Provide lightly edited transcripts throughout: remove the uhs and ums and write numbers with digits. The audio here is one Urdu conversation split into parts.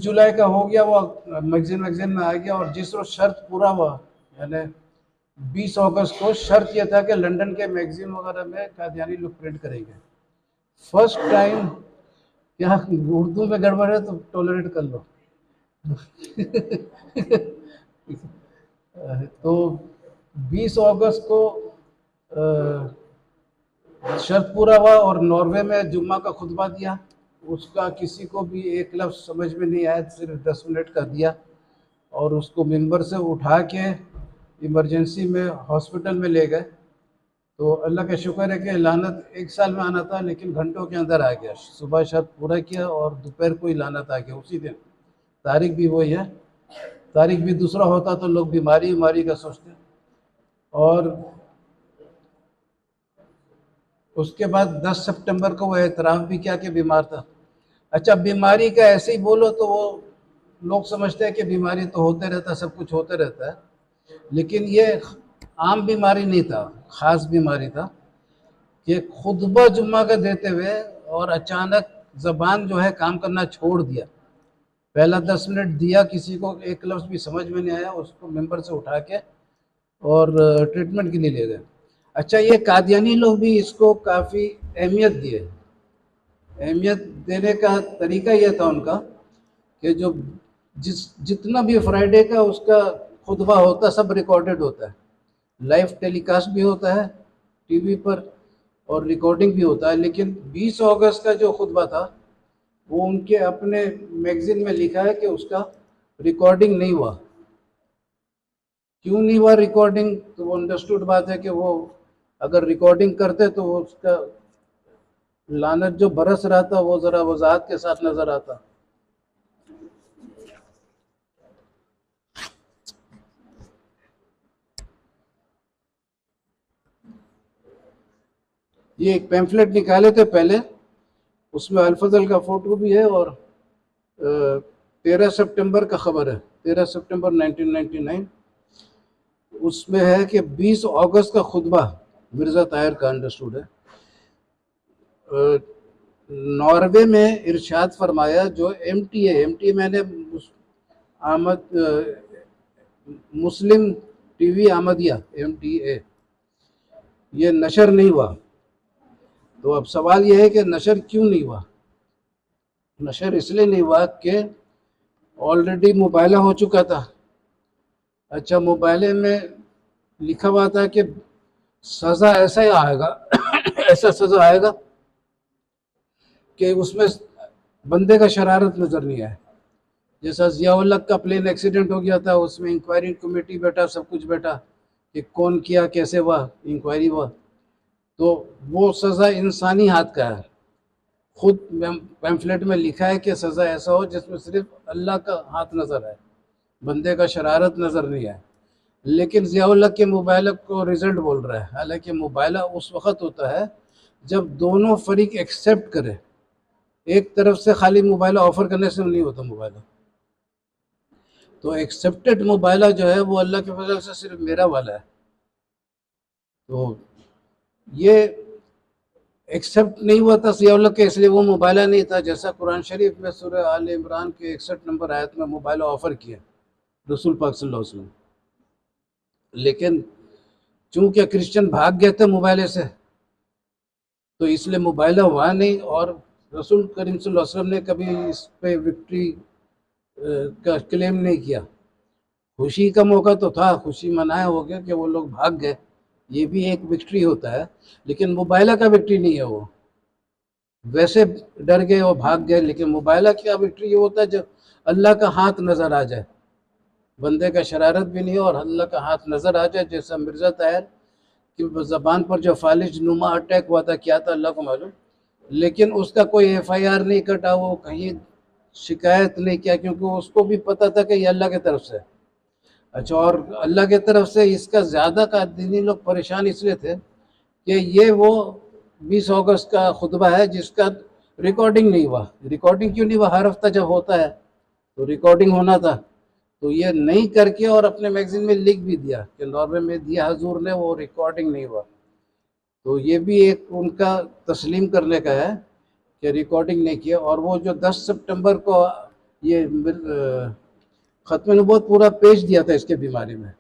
جولائی کا ہو گیا، وہ میگزین میں آ گیا، اور جس روز شرط پورا ہوا یعنی 20 اگست کو شرط یہ تھا کہ لنڈن کے میگزین وغیرہ میں قادیانی لوگ پرنٹ کریں گے. فرسٹ ٹائم یہاں اردو میں گڑبڑ ہے تو ٹولریٹ کر لو. تو 20 اگست کو شرط پورا ہوا، اور ناروے میں جمعہ کا خطبہ دیا. اس کا کسی کو بھی ایک لفظ سمجھ میں نہیں آیا، صرف 10 منٹ کا دیا، اور اس کو ممبر سے اٹھا کے ایمرجنسی میں ہاسپٹل میں لے گئے. تو اللہ کا شکر ہے کہ لعنت 1 سال میں آنا تھا، لیکن گھنٹوں کے اندر آ گیا. صبح شرط پورا کیا اور دوپہر کو ہی لعنت آ گیا اسی دن. تاریخ بھی وہی ہے، تاریخ بھی دوسرا ہوتا تو لوگ بیماری کا سوچتے. اور اس کے بعد 10 سپٹمبر کو وہ اعتراف بھی کیا کہ بیمار تھا. اچھا، بیماری کا ایسے ہی بولو تو وہ لوگ سمجھتے ہیں کہ بیماری تو ہوتے رہتا ہے، سب کچھ ہوتے رہتا ہے، لیکن یہ عام بیماری نہیں تھا، خاص بیماری تھا کہ خطبہ جمعہ کا دیتے ہوئے اور اچانک زبان جو ہے کام کرنا چھوڑ دیا. پہلا 10 منٹ دیا، کسی کو ایک لفظ بھی سمجھ میں نہیں آیا، اس کو ممبر سے اٹھا کے اور ٹریٹمنٹ کے لیے لے گئے. اچھا، یہ قادیانی لوگ بھی اس کو کافی اہمیت دیے. اہمیت دینے کا طریقہ یہ تھا ان کا کہ جو جتنا بھی فرائیڈے کا اس کا خطبہ ہوتا ہے سب ریکارڈڈ ہوتا ہے، لائیو ٹیلی کاسٹ بھی ہوتا ہے ٹی وی پر اور ریکارڈنگ بھی ہوتا ہے. لیکن 20 اگست کا جو خطبہ تھا وہ ان کے اپنے میگزین میں لکھا ہے کہ اس کا ریکارڈنگ نہیں ہوا. کیوں نہیں ہوا ریکارڈنگ؟ تو وہ انڈرسٹوڈ بات ہے کہ وہ اگر ریکارڈنگ کرتے تو اس کا لعنت جو برس رہا تھا وہ ذرا وضاحت کے ساتھ نظر آتا. یہ ایک پیمفلیٹ نکالے تھے پہلے، اس میں الفضل کا فوٹو بھی ہے، اور 13 سپٹمبر کا خبر ہے، 13 سپٹمبر 1999. اس میں ہے کہ 20 اگست کا خطبہ مرزا طاہر کا انڈرسٹوڈ ہے. ناروے میں ارشاد فرمایا جو ایم ٹی اے میں نے مسلم ٹی وی احمدیہ MTA، یہ نشر نہیں ہوا. تو اب سوال یہ ہے کہ نشر کیوں نہیں ہوا؟ نشر اس لیے نہیں ہوا کہ آلریڈی مباہلہ ہو چکا تھا. اچھا، مباہلے میں لکھا ہوا تھا کہ سزا ایسا ہی آئے گا، ایسا سزا آئے گا کہ اس میں بندے کا شرارت نظر نہیں آئے. جیسا ضیاء الحق کا پلین ایکسیڈنٹ ہو گیا تھا، اس میں انکوائری کمیٹی بیٹھا، سب کچھ بیٹھا کہ کون کیا، کیسے ہوا، انکوائری ہوا. تو وہ سزا انسانی ہاتھ کا ہے. خود پیمفلیٹ میں لکھا ہے کہ سزا ایسا ہو جس میں صرف اللہ کا ہاتھ نظر آئے، بندے کا شرارت نظر نہیں آئے. لیکن ضیاء الحق کے مباہلہ کو ریزلٹ بول رہا ہے، حالانکہ مباہلہ اس وقت ہوتا ہے جب دونوں فریق ایکسیپٹ کرے. ایک طرف سے خالی مباہلہ آفر کرنے سے نہیں ہوتا مباہلہ. تو ایکسیپٹڈ مباہلہ جو ہے وہ اللہ کے فضل سے صرف میرا والا ہے. تو یہ ایکسیپٹ نہیں ہوا تھا ضیاء الحق کے، اس لیے وہ مباہلہ نہیں تھا. جیسا قرآن شریف میں سورہ آل عمران کے 61 نمبر آیت میں مباہلہ آفر کیا رسول پاک صلی اللہ علیہ وسلم. لیکن چونکہ کرسچن بھاگ گئے تھے مباہلے سے تو اس لیے مباہلہ ہوا نہیں، اور رسول کریم صلی اللہ علیہ وسلم نے کبھی اس پہ وکٹری کا کلیم نہیں کیا. خوشی کا موقع تو تھا، خوشی منایا ہو گیا کہ وہ لوگ بھاگ گئے، یہ بھی ایک وکٹری ہوتا ہے، لیکن مباہلہ کا وکٹری نہیں ہے. وہ ویسے ڈر گئے اور بھاگ گئے، لیکن مباہلہ کا وکٹری یہ ہوتا ہے جب اللہ کا ہاتھ نظر آ جائے، بندے کا شرارت بھی نہیں ہو اور اللہ کا ہاتھ نظر آ جائے. جیسا مرزا طاہر کی زبان پر جو فالج نما اٹیک ہوا تھا، کیا تھا اللہ کو معلوم، لیکن اس کا کوئی FIR نہیں کٹا، وہ کہیں شکایت نہیں کیا، کیونکہ اس کو بھی پتہ تھا کہ یہ اللہ کی طرف سے. اچھا، اور اللہ کی طرف سے اس کا زیادہ دینی لوگ پریشان اس لیے تھے کہ یہ وہ 20 اگست کا خطبہ ہے جس کا ریکارڈنگ نہیں ہوا. ریکارڈنگ کیوں نہیں ہوا؟ ہر ہفتہ جب ہوتا ہے تو ریکارڈنگ ہونا تھا. تو یہ نہیں کر کے اور اپنے میگزین میں لکھ بھی دیا کہ ناروے میں دیا حضور نے، وہ ریکارڈنگ نہیں ہوا. تو یہ بھی ایک ان کا تسلیم کرنے کا ہے کہ ریکارڈنگ نہیں کیا. اور وہ جو 10 سپٹمبر کو یہ ختم نبوت پورا پیج دیا تھا اس کے بیماری میں.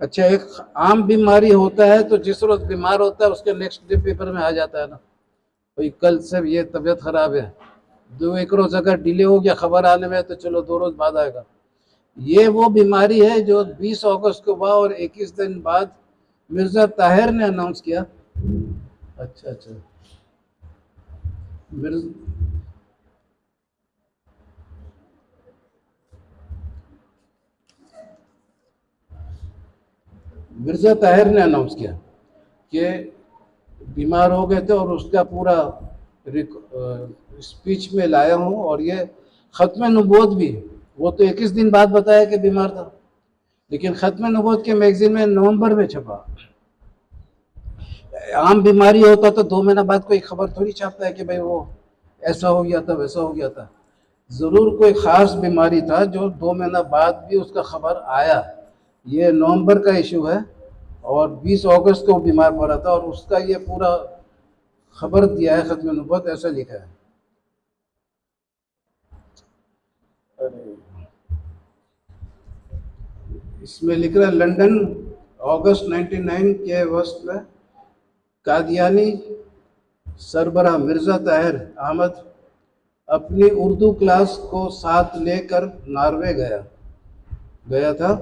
اچھا ایک عام بیماری ہوتا ہے تو جس روز بیمار ہوتا ہے اس کے نیکسٹ ڈے پیپر میں آ جاتا ہے نا بھائی کل سے یہ طبیعت خراب ہے, 2-1 روز اگر ڈیلے ہو گیا خبر آنے میں تو چلو 2 روز بعد آئے گا. یہ وہ بیماری ہے جو 20 اگست کو ہوا اور 21 دن بعد مرزا طاہر نے اناؤنس کیا. اچھا اچھا مرزا طاہر نے اناؤنس کیا کہ بیمار ہو گئے تھے اور اس کا پورا اسپیچ میں لایا ہوں. اور یہ ختم نبوت بھی وہ تو 21 دن بعد بتایا کہ بیمار تھا, لیکن ختم نبوت کے میگزین میں نومبر میں چھپا. عام بیماری ہوتا تو 2 مہینہ بعد کوئی خبر تھوڑی چھاپتا ہے کہ بھائی وہ ایسا ہو گیا تھا ویسا ہو گیا تھا. ضرور کوئی خاص بیماری تھا جو 2 مہینہ بعد بھی اس کا خبر آیا. یہ نومبر کا ایشو ہے اور 20 اگست کو بیمار پڑا تھا اور اس کا یہ پورا خبر دیا ہے ختم نبوت, ایسا لکھا ہے. اس میں لکھ رہا ہے لنڈن اگست 99 کے وسط میں قادیانی سربراہ مرزا طاہر احمد اپنی اردو کلاس کو ساتھ لے کر ناروے گیا تھا.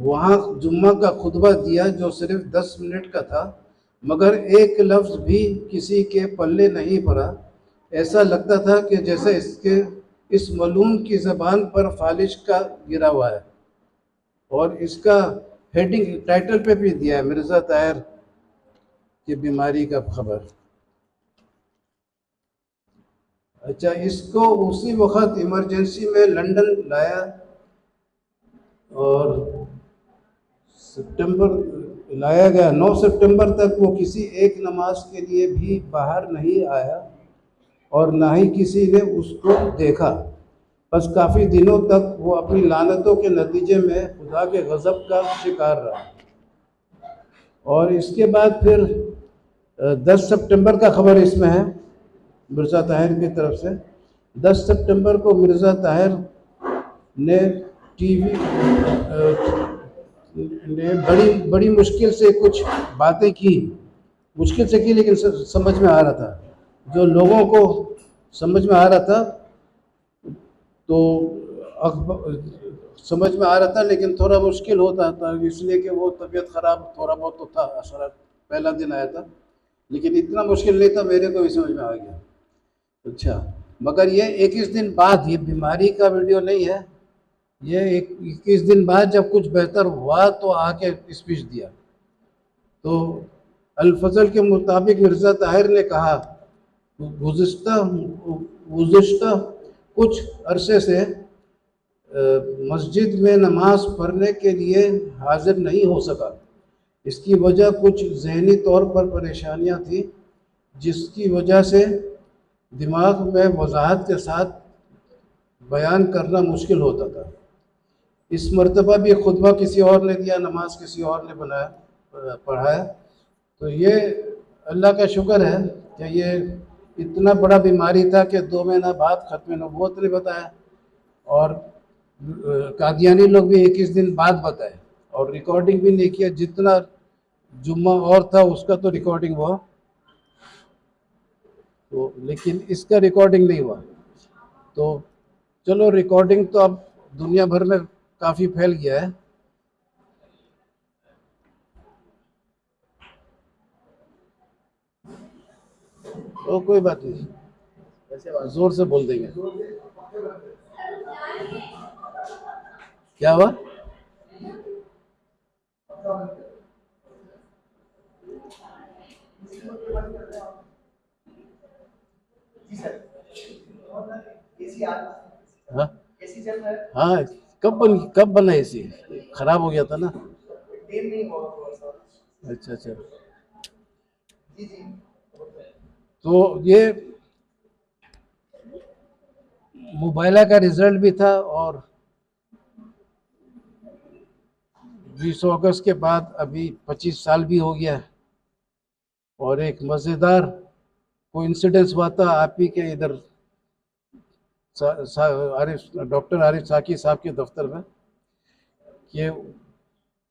وہاں جمعہ کا خطبہ دیا جو صرف 10 منٹ کا تھا, مگر ایک لفظ بھی کسی کے پلے نہیں پڑا. ایسا لگتا تھا کہ جیسے اس ملعون کی زبان پر فالش کا گرا ہوا ہے. اور اس کا ہیڈنگ ٹائٹل پہ بھی دیا ہے مرزا طاہر کی بیماری کا خبر. اچھا اس کو اسی وقت ایمرجنسی میں لنڈن لایا اور لایا گیا. 9 سپٹمبر تک وہ کسی ایک نماز کے لیے بھی باہر نہیں آیا اور نہ ہی کسی نے اس کو دیکھا. بس کافی دنوں تک وہ اپنی لعنتوں کے نتیجے میں خدا کے غضب کا شکار رہا. اور اس کے بعد پھر 10 سپٹمبر کا خبر اس میں ہے مرزا طاہر کی طرف سے. 10 سپٹمبر کو مرزا طاہر نے ٹی وی نے بڑی مشکل سے کچھ باتیں کی. مشکل سے کی لیکن سمجھ میں آ رہا تھا, جو لوگوں کو سمجھ میں آ رہا تھا تو سمجھ میں آ رہا تھا لیکن تھوڑا مشکل ہوتا تھا اس لیے کہ وہ طبیعت خراب تھوڑا بہت تو تھا. اثرات پہلا دن آیا تھا لیکن اتنا مشکل نہیں تھا, میرے کو بھی سمجھ میں آ گیا. اچھا مگر یہ 21 دن بعد, یہ بیماری کا ویڈیو نہیں ہے, یہ 21 دن بعد جب کچھ بہتر ہوا تو آ کے اسپیچ دیا. تو الفضل کے مطابق مرزا طاہر نے کہا گزشتہ کچھ عرصے سے مسجد میں نماز پڑھنے کے لیے حاضر نہیں ہو سکا. اس کی وجہ کچھ ذہنی طور پر پریشانیاں تھیں جس کی وجہ سے دماغ میں وضاحت کے ساتھ بیان کرنا مشکل ہوتا تھا. اس مرتبہ بھی خطبہ کسی اور نے دیا, نماز کسی اور نے پڑھایا. تو یہ اللہ کا شکر ہے کہ یہ اتنا بڑا بیماری تھا کہ 2 مہینہ بعد ختم نبوت نے بتایا اور قادیانی لوگ بھی 21 دن بعد بتائے اور ریکارڈنگ بھی نہیں کیا. جتنا جمعہ اور تھا اس کا تو ریکارڈنگ ہوا تو, لیکن اس کا ریکارڈنگ نہیں ہوا. تو چلو ریکارڈنگ تو اب دنیا بھر میں کافی پھیل گیا ہے. تو کوئی بات نہیں, زور سے بول دیں گے. کیا ہوا؟ ہاں ہاں, کب بنا اے سی؟ خراب ہو گیا تھا نا. اچھا اچھا. تو یہ مبائلہ کا رزلٹ بھی تھا اور 20 اگست کے بعد ابھی 25 سال بھی ہو گیا. اور ایک مزیدار کوئنسیڈنس ہوا تھا آپ ہی کے ادھر ڈاکٹر عارف ساکی صاحب کے دفتر میں کہ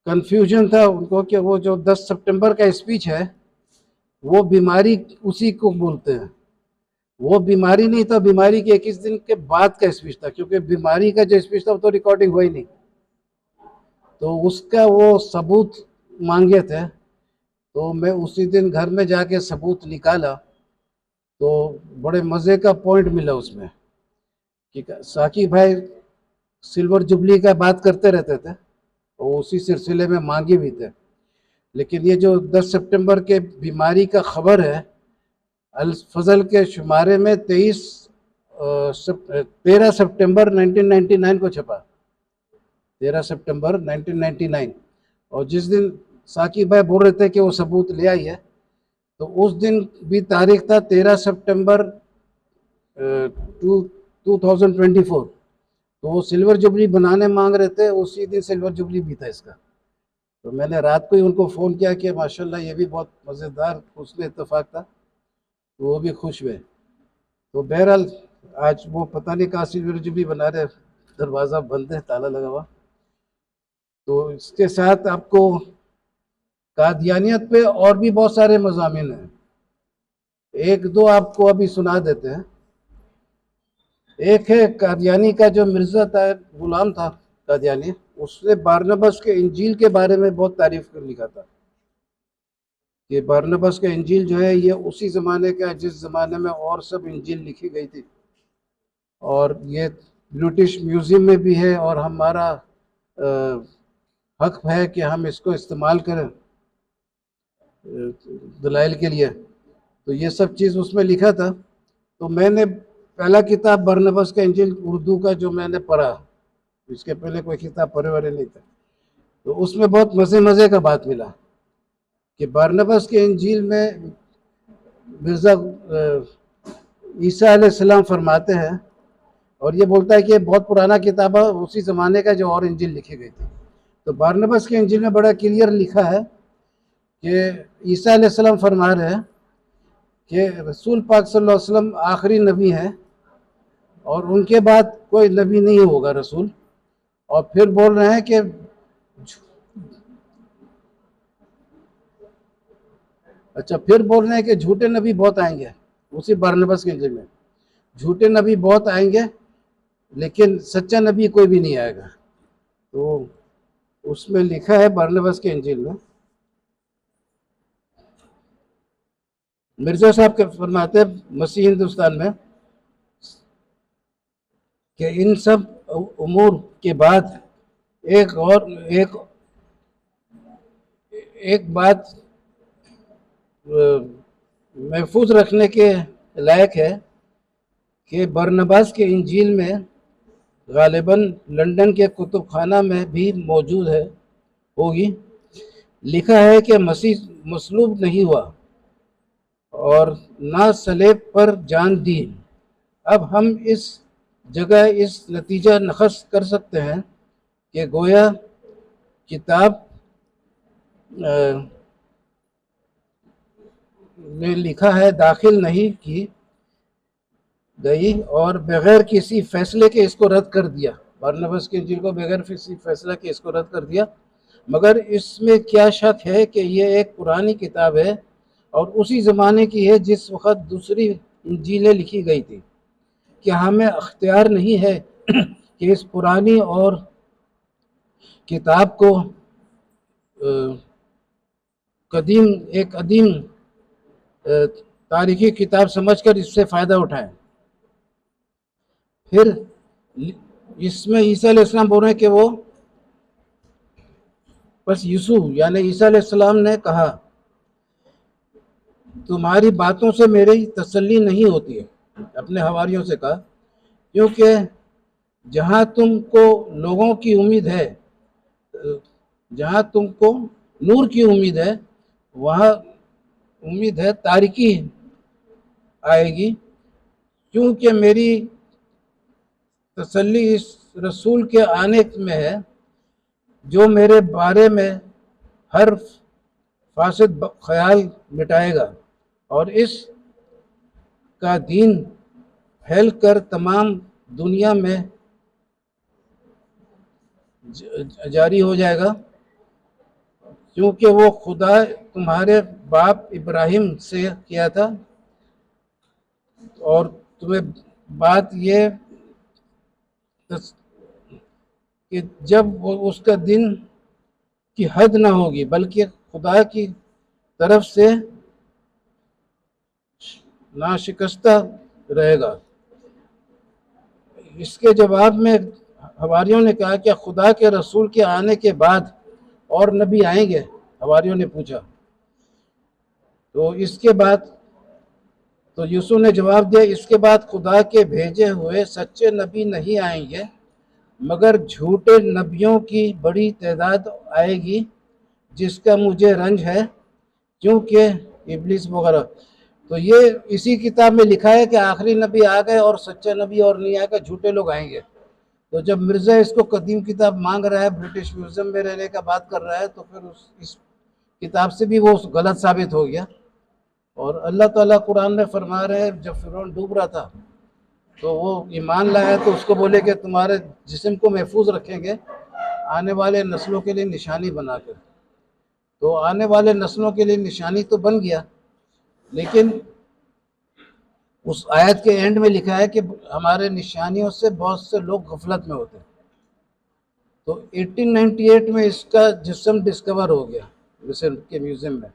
کنفیوژن تھا ان کو کہ وہ جو 10 سپٹمبر کا اسپیچ ہے وہ بیماری اسی کو بولتے ہیں. وہ بیماری نہیں تھا، بیماری کے 21 دن کے بعد کا اسپیچ تھا، کیونکہ بیماری کا جو اسپیچ تھا وہ تو ریکارڈنگ ہوئی نہیں. تو اس کا وہ ثبوت مانگے تھے، تو میں اسی دن گھر میں جا کے ثبوت نکالا. تو بڑے مزے کا پوائنٹ ملا اس میں کہ ساکی بھائی سلور جبلی کا بات کرتے رہتے تھے اور اسی سلسلے میں مانگے بھی تھے. لیکن یہ جو 10 سپٹمبر کے بیماری کا خبر ہے الفضل کے شمارے میں 13 سپٹمبر 1999 کو چھپا. 13 سپٹمبر 1999. اور جس دن ساکی بھائی بول رہے تھے کہ وہ ثبوت لے آئی ہے، تو اس دن بھی تاریخ تھا 13 سپٹمبر 2024. تو وہ سلور جبلی بنانے مانگ رہے تھے، اسی دن سلور جبلی بھی تھا اس کا. تو میں نے رات کو ہی ان کو فون کیا کہ ماشاءاللہ یہ بھی بہت مزیدار حسن اتفاق تھا، تو وہ بھی خوش ہوئے. تو بہرحال آج وہ پتہ نہیں کہاں سلور جبلی بنا رہے، دروازہ بند ہے، تالا لگا ہوا. تو اس کے ساتھ آپ کو قادیانیت پہ اور بھی بہت سارے مضامین ہیں، ایک دو آپ کو ابھی سنا دیتے ہیں. ایک ہے قادیانی کا جو مرزا طاہر غلام تھا قادیانی، اس نے بارنبس کے انجیل کے بارے میں بہت تعریف کر لکھا تھا کہ بارنبس کا انجیل جو ہے یہ اسی زمانے کا ہے جس زمانے میں اور سب انجیل لکھی گئی تھی، اور یہ برٹش میوزیم میں بھی ہے، اور ہمارا حق ہے کہ ہم اس کو استعمال کریں دلائل کے لیے. تو یہ سب چیز اس میں لکھا تھا. تو میں نے پہلا کتاب بارنبس کا انجیل اردو کا جو میں نے پڑھا، اس کے پہلے کوئی کتاب پڑھے والے نہیں تھا، تو اس میں بہت مزے کا بات ملا کہ بارنبس کے انجیل میں مرزا عیسیٰ علیہ السلام فرماتے ہیں، اور یہ بولتا ہے کہ یہ بہت پرانا کتاب ہے اسی زمانے کا جو اور انجیل لکھی گئی تھی. تو بارنبس کے انجیل میں بڑا کلیئر لکھا ہے کہ عیسیٰ علیہ السلام فرما رہے ہیں کہ رسول پاک صلی اللہ علیہ وسلم آخری نبی ہیں اور ان کے بعد کوئی نبی نہیں ہوگا رسول. اور پھر بول رہے ہیں کہ جھوٹے نبی بہت آئیں گے. اسی بارنبس کے انجیل میں جھوٹے نبی بہت آئیں گے لیکن سچا نبی کوئی بھی نہیں آئے گا. تو اس میں لکھا ہے بارنبس کے انجیل میں، مرزا صاحب کے فرماتے ہیں مسیح ہندوستان میں کہ ان سب امور کے بعد ایک بات محفوظ رکھنے کے لائق ہے کہ برنباس کے انجیل میں غالباً لندن کے کتب خانہ میں بھی موجود ہوگی، لکھا ہے کہ مسیح مصلوب نہیں ہوا اور نہ صلیب پر جان دی. اب ہم اس جگہ اس نتیجہ نخست کر سکتے ہیں کہ گویا کتاب میں لکھا ہے داخل نہیں کی گئی اور بغیر کسی فیصلے کے اس کو رد کر دیا. بارنباس کے انجیل کو بغیر کسی فیصلہ کے اس کو رد کر دیا، مگر اس میں کیا شک ہے کہ یہ ایک پرانی کتاب ہے اور اسی زمانے کی ہے جس وقت دوسری انجیلیں لکھی گئی تھی. کہ ہمیں اختیار نہیں ہے کہ اس پرانی اور کتاب کو ایک قدیم تاریخی کتاب سمجھ کر اس سے فائدہ اٹھائیں. پھر اس میں عیسیٰ علیہ السلام بول رہے ہیں کہ وہ بس یسوع یعنی عیسیٰ علیہ السلام نے کہا تمہاری باتوں سے میری تسلی نہیں ہوتی ہے، اپنے حواریوں سے کہا، کیونکہ جہاں تم کو لوگوں کی امید ہے، جہاں تم کو نور کی امید ہے وہاں امید ہے تاریکی آئے گی. کیونکہ میری تسلی اس رسول کے آنے میں ہے جو میرے بارے میں ہر فاسد خیال مٹائے گا اور اس کا دین پھیل کر تمام دنیا میں جاری ہو جائے گا، کیونکہ وہ خدا تمہارے باپ ابراہیم سے کیا تھا، اور تمہیں بات یہ کہ جب وہ اس کا دن کی حد نہ ہوگی بلکہ خدا کی طرف سے ناشکستہ رہے گا۔ اس کے جواب میں حواریوں نے کہا کہ خدا کے رسول کے آنے کے بعد اور نبی آئیں گے؟ حواریوں نے پوچھا۔ تو اس کے بعد تو یوسف نے جواب دیا، اس کے بعد خدا کے بھیجے ہوئے سچے نبی نہیں آئیں گے، مگر جھوٹے نبیوں کی بڑی تعداد آئے گی، جس کا مجھے رنج ہے، کیونکہ ابلیس وغیرہ۔ تو یہ اسی کتاب میں لکھا ہے کہ آخری نبی آ گئے اور سچا نبی اور نہیں آئے گا، جھوٹے لوگ آئیں گے۔ تو جب مرزا اس کو قدیم کتاب مانگ رہا ہے، برٹش میوزیم میں رہنے کا بات کر رہا ہے، تو پھر اس کتاب سے بھی وہ غلط ثابت ہو گیا۔ اور اللہ تعالیٰ قرآن میں فرما رہے ہیں، جب فرعون ڈوب رہا تھا تو وہ ایمان لایا تو اس کو بولے کہ تمہارے جسم کو محفوظ رکھیں گے آنے والے نسلوں کے لیے نشانی بنا کر۔ تو آنے والے نسلوں کے لیے نشانی تو بن گیا، لیکن اس آیت کے اینڈ میں لکھا ہے کہ ہمارے نشانیوں سے بہت سے لوگ غفلت میں ہوتے ہیں۔ تو 1898 میں اس کا جسم ڈسکور ہو گیا مصر کے میوزیم میں،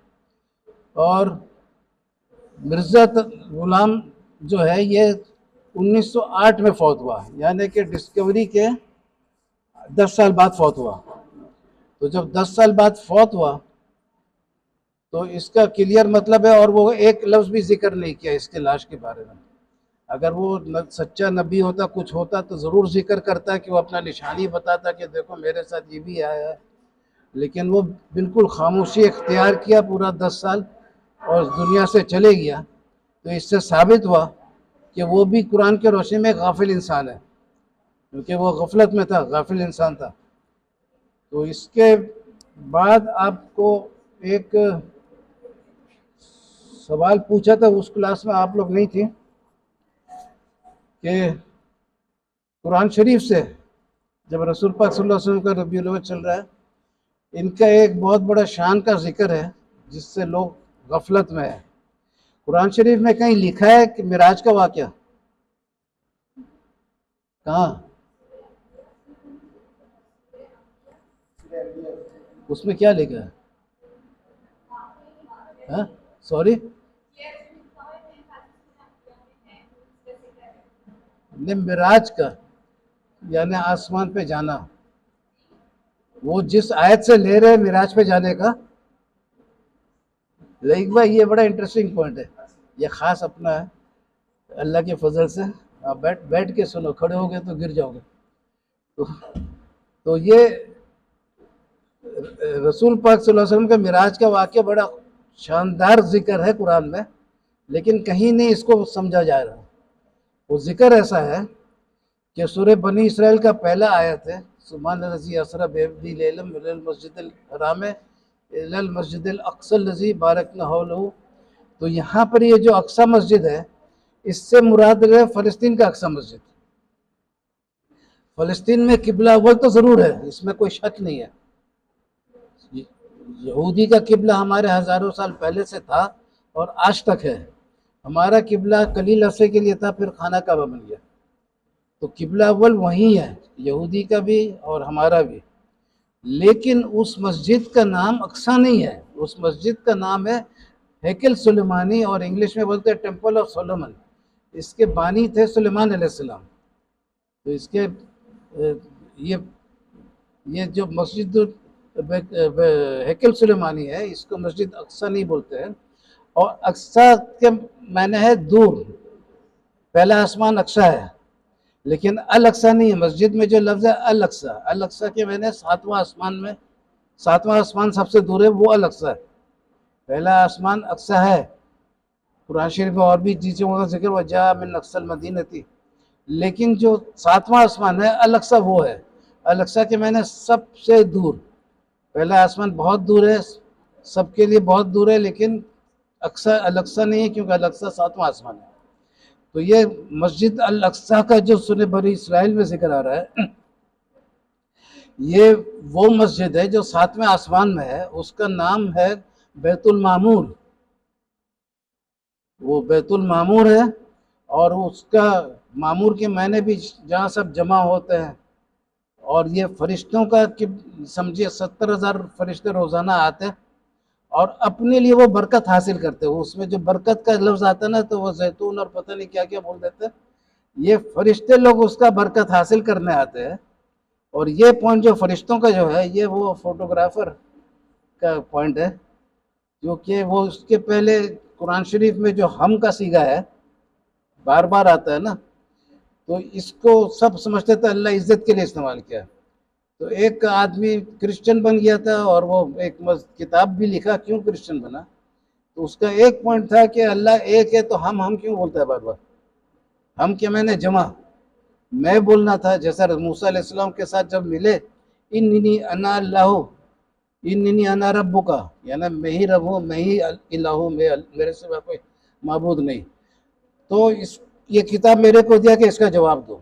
اور مرزا غلام جو ہے یہ 1908 میں فوت ہوا، یعنی کہ ڈسکوری کے 10 سال بعد فوت ہوا۔ تو جب 10 سال بعد فوت ہوا تو اس کا کلیئر مطلب ہے، اور وہ ایک لفظ بھی ذکر نہیں کیا اس کے لاش کے بارے میں۔ اگر وہ سچا نبی ہوتا، کچھ ہوتا، تو ضرور ذکر کرتا کہ وہ اپنا نشانی بتاتا کہ دیکھو میرے ساتھ یہ بھی آیا ہے، لیکن وہ بالکل خاموشی اختیار کیا پورا 10 سال اور دنیا سے چلے گیا۔ تو اس سے ثابت ہوا کہ وہ بھی قرآن کے روشنی میں غافل انسان ہے، کیونکہ وہ غفلت میں تھا، غافل انسان تھا۔ تو اس کے بعد آپ کو ایک سوال پوچھا تھا، اس کلاس میں آپ لوگ نہیں تھے، کہ قرآن شریف سے جب رسول پاک صلی اللہ علیہ وسلم کا ربیع الاول چل رہا ہے، ان کا ایک بہت بڑا شان کا ذکر ہے جس سے لوگ غفلت میں ہیں۔ قرآن شریف میں کہیں لکھا ہے کہ معراج کا واقعہ؟ کہاں؟ اس میں کیا لکھا ہے؟ ہاں سوری، معراج کا یعنی آسمان پہ جانا، وہ جس آیت سے لے رہے معراج پہ جانے کا۔ لیکن بھائی یہ بڑا انٹرسٹنگ پوائنٹ ہے، یہ خاص اپنا ہے اللہ کے فضل سے۔ آپ بیٹھ کے سنو، کھڑے ہو گئے تو گر جاؤ گے۔ تو یہ رسول پاک صلی اللہ علیہ وسلم کا معراج کا واقعہ بڑا شاندار ذکر ہے قرآن میں، لیکن کہیں نہیں اس کو سمجھا جا رہا۔ وہ ذکر ایسا ہے کہ سورہ بنی اسرائیل کا پہلا آیت ہے، سبحان الذی اسری بعبدہ لیلا من المسجد الحرام الی المسجد الاقصی الذی بارکنا حولہ۔ تو یہاں پر یہ جو اقصی مسجد ہے، اس سے مراد ہے فلسطین کا اقصی مسجد۔ فلسطین میں قبلہ اول تو ضرور ہے، اس میں کوئی شک نہیں ہے۔ یہودی کا قبلہ ہمارے ہزاروں سال پہلے سے تھا اور آج تک ہے۔ ہمارا قبلہ قلیل عرصے کے لیے تھا، پھر خانہ کعبہ بن گیا۔ تو قبلہ اول وہی ہے، یہودی کا بھی اور ہمارا بھی۔ لیکن اس مسجد کا نام اقصی نہیں ہے، اس مسجد کا نام ہے ہیکل سلیمانی، اور انگلش میں بولتے ہیں ٹیمپل آف سولومن۔ اس کے بانی تھے سلیمان علیہ السلام۔ تو اس کے یہ جو مسجد ہیکل سلیمانی ہے، اس کو مسجد اقصی نہیں بولتے ہیں۔ اور اقصی کے معنی ہے دور، پہلا آسمان اقصی ہے، لیکن الاقصی نہیں ہے۔ مسجد میں جو لفظ ہے الاقصی، الاقصی کے معنی ساتواں آسمان میں، ساتواں آسمان سب سے دور ہے، وہ الاقصی ہے۔ پہلا آسمان اقصی ہے۔ قرآن شریف میں اور بھی چیزوں کا ذکر وجاء من اقصی المدینہ تھی، لیکن جو ساتواں آسمان ہے الاقصی وہ ہے۔ الاقصی کے معنی سب سے دور۔ پہلا آسمان بہت دور ہے، سب کے لیے بہت دور ہے، لیکن الاقصی نہیں ہے، کیونکہ الاقصی ساتواں آسمان ہے۔ تو یہ مسجد الاقصیٰ کا جو سورہ بنی اسرائیل میں ذکر آ رہا ہے، یہ وہ مسجد ہے جو 7ویں آسمان میں ہے، اس کا نام ہے بیت المعمور. وہ بیت المعمور ہے، اور اس کا معمور کے معنی بھی جہاں سب جمع ہوتے ہیں. اور یہ فرشتوں کا کہ سمجھیے 70,000 فرشتے روزانہ آتے اور اپنے لیے وہ برکت حاصل کرتے. اس میں جو برکت کا لفظ آتا ہے نا، تو وہ زیتون اور پتہ نہیں کیا کیا بول دیتے. یہ فرشتے لوگ اس کا برکت حاصل کرنے آتے ہیں. اور یہ پوائنٹ جو فرشتوں کا جو ہے، یہ وہ فوٹوگرافر کا پوائنٹ ہے، کیونکہ وہ اس کے پہلے قرآن شریف میں جو ہم کا صیغہ ہے بار بار آتا ہے نا، تو اس کو سب سمجھتے تھے اللہ عزت کے لیے استعمال کیا. تو ایک آدمی کرسچن بن گیا تھا، اور وہ ایک کتاب بھی لکھا کیوں کرسچن بنا. تو اس کا ایک پوائنٹ تھا کہ اللہ ایک ہے تو ہم کیوں بولتا ہے بار بار. ہم کے میں نے جمع میں بولنا تھا، جیسا موسیٰ علیہ السلام کے ساتھ جب ملے، اننی انا اللہ، اننی انا ربک، یعنی میں ہی رب ہوں، میں ہی الہ ہوں، میرے سوا کوئی معبود نہیں. تو یہ کتاب میرے کو دیا کہ اس کا جواب دو.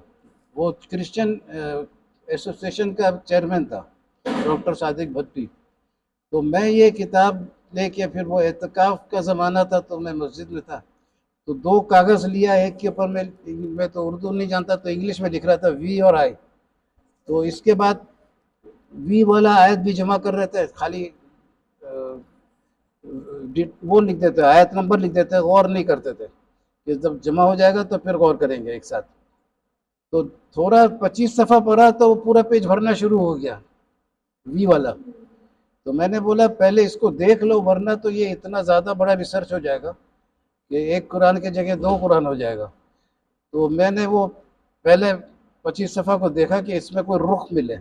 وہ کرسچن ایسوسیشن کا چیئرمین تھا ڈاکٹر صادق بھٹی. تو میں یہ کتاب لے کے، پھر وہ اعتکاف کا زمانہ تھا تو میں مسجد میں تھا، تو 2 کاغذ لیا. ایک کے اوپر میں تو اردو نہیں جانتا، تو انگلش میں لکھ رہا تھا وی اور آئی. تو اس کے بعد وی والا آیت بھی جمع کر رہے تھے، خالی وہ لکھ دیتے، آیت نمبر لکھ دیتے، غور نہیں کرتے تھے کہ جب جمع ہو جائے گا تو پھر غور کریں گے ایک ساتھ. تو تھوڑا 25 صفحہ پڑھا تو وہ پورا پیج بھرنا شروع ہو گیا وی والا. تو میں نے بولا پہلے اس کو دیکھ لو، ورنہ تو یہ اتنا زیادہ بڑا ریسرچ ہو جائے گا کہ ایک قرآن کی جگہ 2 قرآن ہو جائے گا. تو میں نے وہ پہلے 25 صفحہ کو دیکھا کہ اس میں کوئی رخ ملے.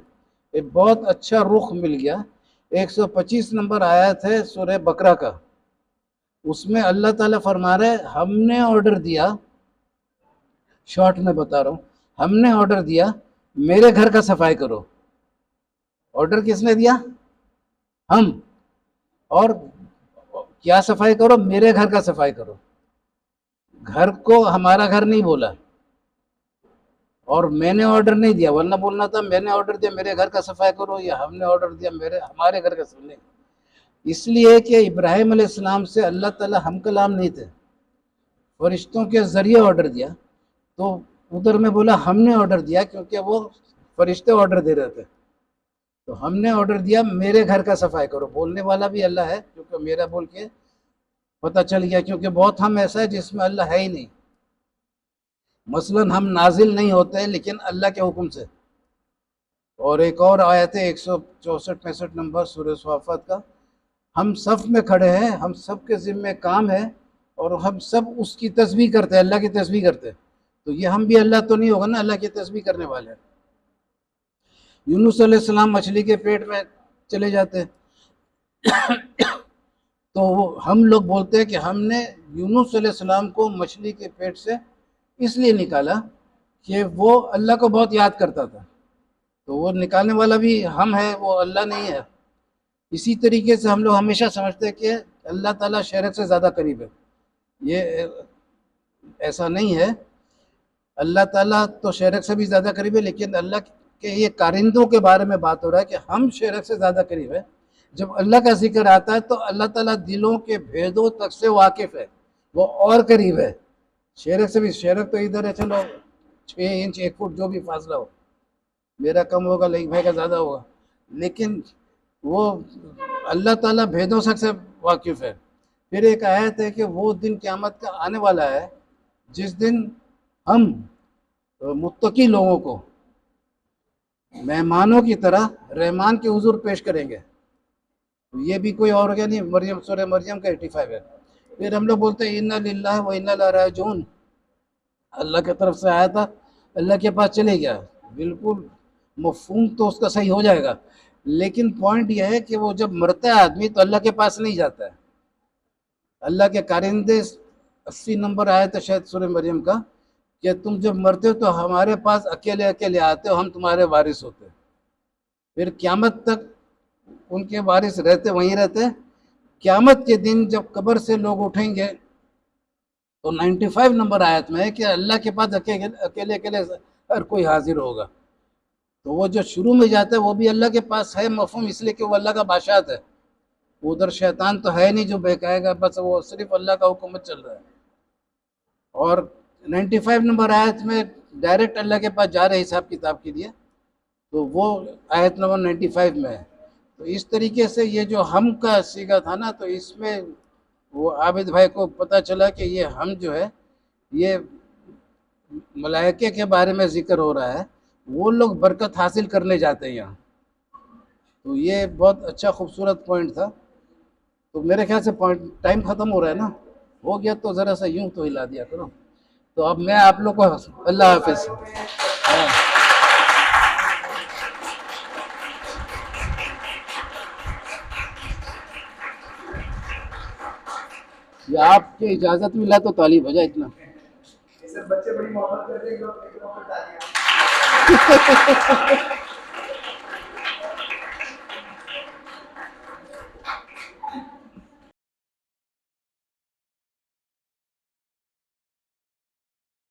ایک بہت اچھا رخ مل گیا. 125 نمبر آیت ہے سورہ بقرہ کا. اس میں اللہ تعالیٰ فرما رہے ہم نے آرڈر دیا، شارٹ میں بتا رہا ہوں، ہم نے آرڈر دیا میرے گھر کا صفائی کرو. آرڈر کس نے دیا؟ ہم. اور کیا صفائی کرو؟ میرے گھر کا صفائی کرو. گھر کو ہمارا گھر نہیں بولا، اور میں نے آرڈر نہیں دیا، ورنہ بولنا تھا میں نے آرڈر دیا میرے گھر کا صفائی کرو، یا ہم نے آرڈر دیا ہمارے گھر کا صفائی. اس لیے کہ ابراہیم علیہ السلام سے اللہ تعالیٰ ہم کلام نہیں تھے، فرشتوں کے ذریعے آرڈر دیا. تو ادھر میں بولا ہم نے آرڈر دیا، کیونکہ وہ فرشتے آرڈر دے رہے تھے. تو ہم نے آرڈر دیا میرے گھر کا صفائی کرو. بولنے والا بھی اللہ ہے، کیونکہ میرا بول کے پتہ چل گیا، کیونکہ بہت ہم ایسا ہے جس میں اللہ ہے ہی نہیں. مثلا ہم نازل نہیں ہوتے لیکن اللہ کے حکم سے. اور ایک اور آیت ہے 164-65 نمبر سورہ صافات کا، ہم صف میں کھڑے ہیں، ہم سب کے ذمہ کام ہے، اور ہم سب اس کی تسبیح کرتے ہیں، اللہ کی تسبیح کرتے ہیں. تو یہ ہم بھی اللہ تو نہیں ہوگا نا، اللہ کی تسبیح کرنے والے ہیں. یونس علیہ السلام مچھلی کے پیٹ میں چلے جاتے، تو ہم لوگ بولتے ہیں کہ ہم نے یونس علیہ السلام کو مچھلی کے پیٹ سے اس لیے نکالا کہ وہ اللہ کو بہت یاد کرتا تھا. تو وہ نکالنے والا بھی ہم ہے، وہ اللہ نہیں ہے. اسی طریقے سے ہم لوگ ہمیشہ سمجھتے ہیں کہ اللہ تعالیٰ شریک سے زیادہ قریب ہے. یہ ایسا نہیں ہے. اللہ تعالیٰ تو شریک سے بھی زیادہ قریب ہے، لیکن اللہ کے یہ کارندوں کے بارے میں بات ہو رہا ہے کہ ہم شریک سے زیادہ قریب ہے. جب اللہ کا ذکر آتا ہے تو اللہ تعالیٰ دلوں کے بھیدوں تک سے واقف ہے، وہ اور قریب ہے. شریک سے بھی، شریک تو ادھر ہے، چلو 6 انچ 1 فٹ جو بھی فاصلہ ہو، میرا کم ہوگا لیکن بھائی کا زیادہ ہوگا، لیکن وہ اللہ تعالیٰ بھیدوں تک سے واقف ہے. پھر ایک آیت ہے کہ وہ دن قیامت کا آنے والا ہے جس دن ہم متقی لوگوں کو مہمانوں کی طرح رحمان کے حضور پیش کریں گے. یہ بھی کوئی اور گیا نہیں، مریم سورہ مریم کا 85 ہے. پھر ہم لوگ بولتے ہیں انا للہ و انا الیہ راجعون، اللہ کی طرف سے آیا تھا، اللہ کے پاس چلے گیا. بالکل مفہوم تو اس کا صحیح ہو جائے گا، لیکن پوائنٹ یہ ہے کہ وہ جب مرتا ہے آدمی تو اللہ کے پاس نہیں جاتا ہے. اللہ کے کارندے 80 نمبر آئے تھے شاید سورہ مریم کا، کہ تم جب مرتے ہو تو ہمارے پاس اکیلے اکیلے آتے ہو، ہم تمہارے وارث ہوتے. پھر قیامت تک ان کے وارث رہتے، وہیں رہتے. قیامت کے دن جب قبر سے لوگ اٹھیں گے تو 95 نمبر آیت میں ہے کہ اللہ کے پاس اکیلے اکیلے ہر کوئی حاضر ہوگا. تو وہ جو شروع میں جاتا ہے وہ بھی اللہ کے پاس ہے مفہوم، اس لیے کہ وہ اللہ کا بادشاہت ہے. ادھر شیطان تو ہے نہیں جو بہکائے گا، بس وہ صرف اللہ کا حکومت چل رہا ہے. اور 95 نمبر آیت میں ڈائریکٹ اللہ کے پاس جا رہے حساب کتاب کے لیے، تو وہ آیت نمبر 95 میں ہے. تو اس طریقے سے یہ جو ہم کا صیغہ تھا نا، تو اس میں وہ عابد بھائی کو پتہ چلا کہ یہ ہم جو ہے یہ ملائکے کے بارے میں ذکر ہو رہا ہے، وہ لوگ برکت حاصل کرنے جاتے ہیں یہاں. تو یہ بہت اچھا خوبصورت پوائنٹ تھا. تو میرے خیال سے ٹائم ختم ہو رہا ہے نا، ہو گیا تو ذرا سا یوں تو ہلا دیا کرو. تو اب میں آپ لوگ کو اللہ حافظ. یہ آپ کی اجازت ملا تو تعلیم ہو جائے اتنا. بچے بڑی محبت کرتے ہیں.